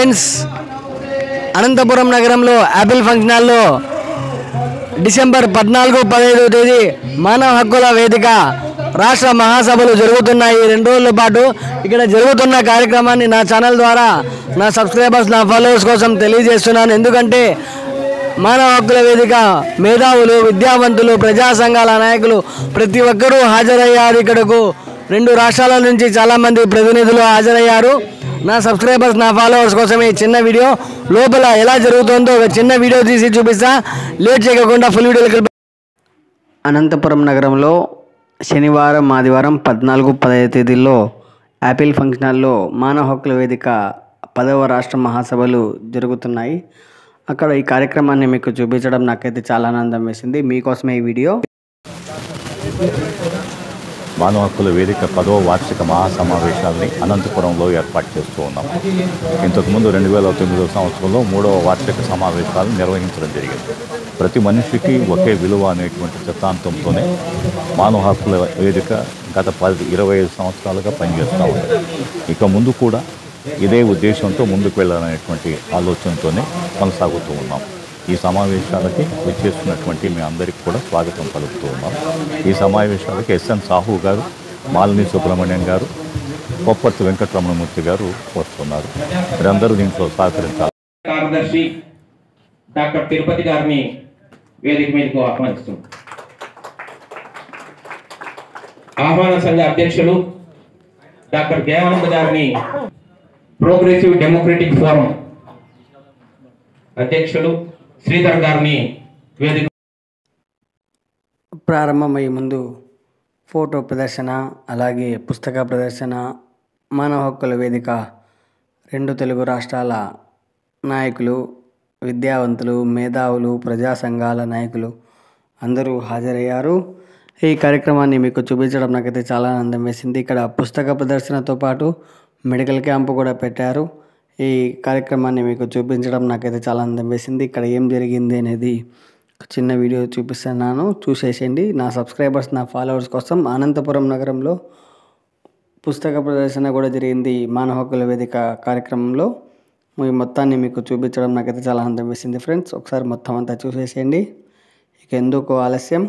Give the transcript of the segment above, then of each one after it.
Friends, Anantapuram నగరంలో Apple function హాల్లో December 14-15 తేదీ మానవ హక్కుల వేదిక రాష్ట్ర మహాసభలు జరుగుతున్నాయి. 2 రోజుల పాటు ఇక్కడ జరుగుతున్న కార్యక్రమాన్ని నా ఛానల్ ద్వారా నా సబ్స్క్రైబర్స్, నా ఫాలోవర్స్ కోసం తెలియజేస్తున్నాను. ఎందుకంటే మానవ హక్కుల వేదిక మేధావులు, విద్యావంతులు, ప్రజా సంఘాల నాయకులు ప్రతి ఒక్కరూ హాజరయ్యారు. ఇక్కడకు 2 రాష్ట్రాల నుంచి చాలామంది ప్రతినిధులు హాజరయ్యారు. నా సబ్స్క్రైబర్స్, నా ఫాలోవర్స్ కోసం ఈ చిన్న వీడియో లోపల ఎలా జరుగుతుందో ఒక చిన్న వీడియో తీసి చూపిస్తా. లేట్ చేయకుండా ఫుల్ వీడియో. అనంతపురం నగరంలో శనివారం, ఆదివారం 14-15 తేదీల్లో యాపిల్ ఫంక్షన్ హాల్లో మానవ హక్కుల వేదిక 10వ రాష్ట్ర మహాసభలు జరుగుతున్నాయి. అక్కడ ఈ కార్యక్రమాన్ని మీకు చూపించడం నాకైతే చాలా ఆనందం వేసింది. మీకోసమే ఈ వీడియో. మానవ హక్కుల వేదిక 10వ వార్షిక మహాసమావేశాలని అనంతపురంలో ఏర్పాటు చేస్తూ ఉన్నాం. ఇంతకుముందు 2009 సంవత్సరంలో 3వ వార్షిక సమావేశాలను నిర్వహించడం జరిగింది. ప్రతి మనిషికి ఒకే విలువ అనేటువంటి సిద్ధాంతంతోనే మానవ హక్కుల వేదిక గత 10-25 సంవత్సరాలుగా పనిచేస్తూ ఉంది. ఇక ముందు కూడా ఇదే ఉద్దేశంతో ముందుకు వెళ్ళాలనేటువంటి ఆలోచనతోనే కొనసాగుతూ ఉన్నాం. ఈ సమావేశాలకి వచ్చేస్తున్నటువంటి మీ అందరికీ కూడా స్వాగతం పలుకుతూ ఉన్నాం. ఈ సమావేశాలకి ఎస్ఎన్ సాహు గారు, మాలిని సుబ్రహ్మణ్యం గారు, కొప్పర్తి వెంకటరమణమూర్తి గారు వస్తున్నారు. మీరందరూ దీంట్లో సహకరించాలి. కార్యదర్శి డాక్టర్ తిరుపతి గారిని వేదిక మీదకు ఆహ్వానిస్తున్నాం. ఆహ్వాన సంఘ అధ్యక్షులు డాక్టర్ దేవానంద్ గారిని ప్రోగ్రెసివ్ డెమోక్రటిక్ ఫోరం అధ్యక్షులు శ్రీధర్ గారిని వేదిక. ప్రారంభమయ్యే ముందు ఫోటో ప్రదర్శన, అలాగే పుస్తక ప్రదర్శన, మానవ హక్కుల వేదిక 2 తెలుగు రాష్ట్రాల నాయకులు, విద్యావంతులు, మేధావులు, ప్రజా సంఘాల నాయకులు అందరూ హాజరయ్యారు. ఈ కార్యక్రమాన్ని మీకు చూపించడం నాకైతే చాలా ఆనందం వేసింది. ఇక్కడ పుస్తక ప్రదర్శనతో పాటు మెడికల్ క్యాంపు కూడా పెట్టారు. ఈ కార్యక్రమాన్ని మీకు చూపించడం నాకైతే చాలా ఆనందం వేసింది. ఇక్కడ ఏం జరిగింది అనేది చిన్న వీడియో చూపిస్తున్నాను, చూసేసేయండి. నా సబ్స్క్రైబర్స్, నా ఫాలోవర్స్ కోసం అనంతపురం నగరంలో పుస్తక ప్రదర్శన కూడా జరిగింది. మానవ హక్కుల వేదిక కార్యక్రమంలో ఈ మొత్తాన్ని మీకు చూపించడం నాకైతే చాలా ఆనందం వేసింది. ఫ్రెండ్స్, ఒకసారి మొత్తం అంతా చూసేసేయండి. ఇక ఎందుకు ఆలస్యం.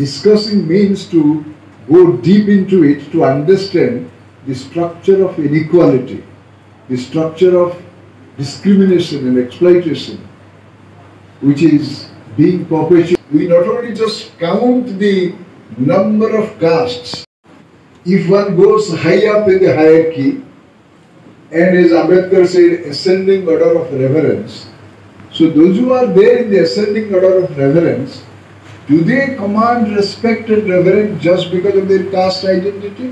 Discussing means to go deep into it to understand the structure of inequality, the structure of discrimination and exploitation which is being perpetuated. We not only just count the number of castes. If one goes high up in the hierarchy and, as Ambedkar said, ascending order of reverence, so those who are there in the ascending order of reverence, do they command respect and reverence just because of their caste identity,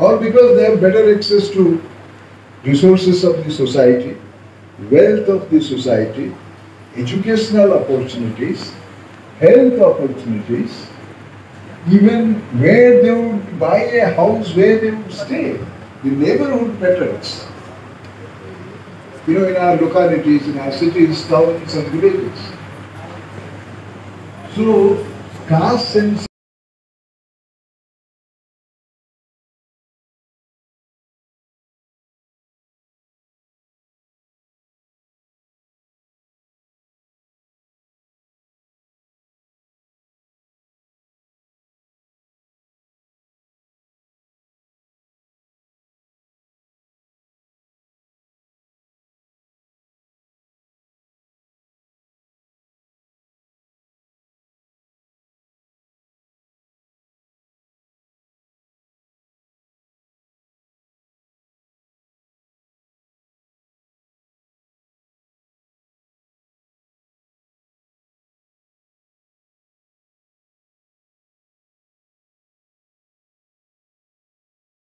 or because they have better access to resources of the society, wealth of the society, educational opportunities, health opportunities, even where they would buy a house, where they would stay, the neighborhood patterns, in our localities, in our cities, towns and villages. So caste sense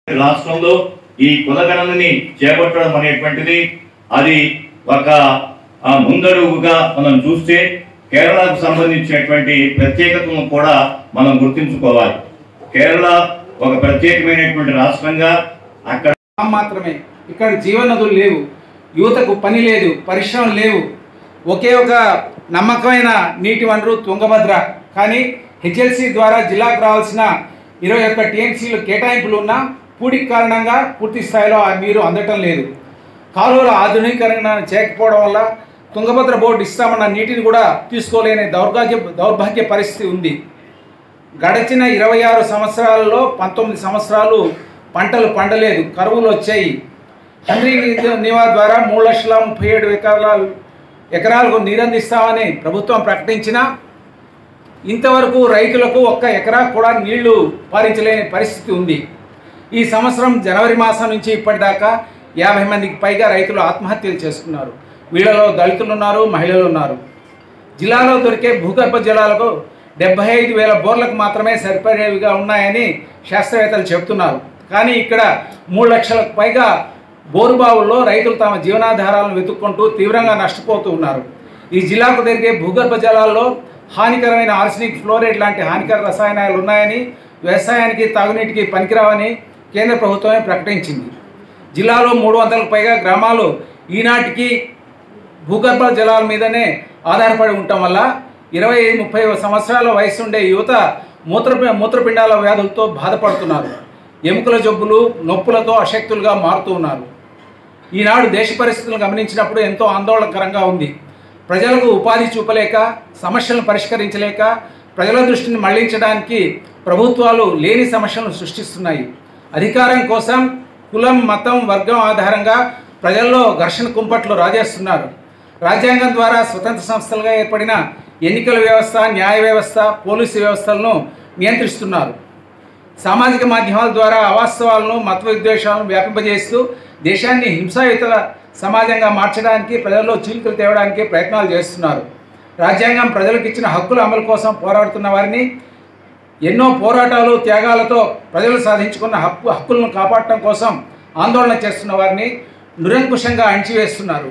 రాష్ట్రంలో ఈ కులగణనని చేపట్టడం అనేటువంటిది అది ఒక ముందడుగుగా మనం చూస్తే కేరళకు సంబంధించినటువంటి ప్రత్యేకతను కూడా మనం గుర్తుంచుకోవాలి. కేరళ ఒక ప్రత్యేకమైనటువంటి రాష్ట్రంగా అక్కడ మాత్రమే ఇక్కడ జీవనదులు లేవు, యువతకు పని లేదు, పరిశ్రమలు లేవు. ఒకే ఒక నమ్మకమైన నీటి వనరు తుంగభద్ర. కానీ హెచ్ఎల్సి ద్వారా జిల్లాకు రావాల్సిన 21 టీఎంసీలు కేటాయింపులు ఉన్నా పూడికి కారణంగా పూర్తి స్థాయిలో ఆ నీరు అందటం లేదు. కాలువల ఆధునీకరణ చేయకపోవడం వల్ల తుంగభద్ర బోర్డు ఇస్తామన్న నీటిని కూడా తీసుకోలేని దౌర్భాగ్య పరిస్థితి ఉంది. గడిచిన 26 సంవత్సరాలలో 19 సంవత్సరాలు పంటలు పండలేదు, కరువులు వచ్చాయి. హంద్రీ నివా ద్వారా 3,37,000 ఎకరాలకు నీరందిస్తామని ప్రభుత్వం ప్రకటించినా ఇంతవరకు రైతులకు 1 ఎకరా కూడా నీళ్లు పారించలేని పరిస్థితి ఉంది. ఈ సంవత్సరం జనవరి మాసం నుంచి ఇప్పటిదాకా 50 మందికి పైగా రైతులు ఆత్మహత్యలు చేసుకున్నారు. వీళ్ళలో దళితులు ఉన్నారు, మహిళలు ఉన్నారు. జిల్లాలో దొరికే భూగర్భ జలాలకు 75,000 బోర్లకు మాత్రమే సరిపడేవిగా ఉన్నాయని శాస్త్రవేత్తలు చెబుతున్నారు. కానీ ఇక్కడ 3 లక్షలకు పైగా బోరుబావుల్లో రైతులు తమ జీవనాధారాలను వెతుక్కుంటూ తీవ్రంగా నష్టపోతూ ఉన్నారు. ఈ జిల్లాకు దొరికే భూగర్భ జలాల్లో హానికరమైన ఆర్సెనిక్, ఫ్లోరైడ్ లాంటి హానికర రసాయనాలు ఉన్నాయని, వ్యవసాయానికి తాగునీటికి పనికిరావని కేంద్ర ప్రభుత్వమే ప్రకటించింది. జిల్లాలో 300లకు పైగా గ్రామాలు ఈనాటికి భూగర్భ జలాల మీదనే ఆధారపడి ఉండటం వల్ల 20-30 సంవత్సరాల వయసు ఉండే యువత మూత్రపిండాల వ్యాధులతో బాధపడుతున్నారు. ఎముకల జబ్బులు, నొప్పులతో అశక్తులుగా మారుతూ ఉన్నారు. ఈనాడు దేశ పరిస్థితులను గమనించినప్పుడు ఎంతో ఆందోళనకరంగా ఉంది. ప్రజలకు ఉపాధి చూపలేక, సమస్యలను పరిష్కరించలేక, ప్రజల దృష్టిని మళ్లించడానికి ప్రభుత్వాలు లేని సమస్యలను సృష్టిస్తున్నాయి. అధికారం కోసం కులం, మతం, వర్గం ఆధారంగా ప్రజల్లో ఘర్షణ కుంపట్లు రాజేస్తున్నారు. రాజ్యాంగం ద్వారా స్వతంత్ర సంస్థలుగా ఏర్పడిన ఎన్నికల వ్యవస్థ, న్యాయ వ్యవస్థ, పోలీసు వ్యవస్థలను నియంత్రిస్తున్నారు. సామాజిక మాధ్యమాల ద్వారా అవాస్తవాలను, మత విద్వేషాలను వ్యాపింపజేస్తూ దేశాన్ని హింసాయుత సమాజంగా మార్చడానికి, ప్రజల్లో చీలికలు తేవడానికి ప్రయత్నాలు చేస్తున్నారు. రాజ్యాంగం ప్రజలకు ఇచ్చిన హక్కుల అమలు కోసం పోరాడుతున్న వారిని, ఎన్నో పోరాటాలు, త్యాగాలతో ప్రజలు సాధించుకున్న హక్కులను కాపాడటం కోసం ఆందోళన చేస్తున్న వారిని నిరంకుశంగా అణిచివేస్తున్నారు.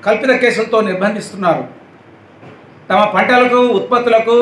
కల్పిత కేసులతో నిర్బంధిస్తున్నారు. తమ పంటలకు, ఉత్పత్తులకు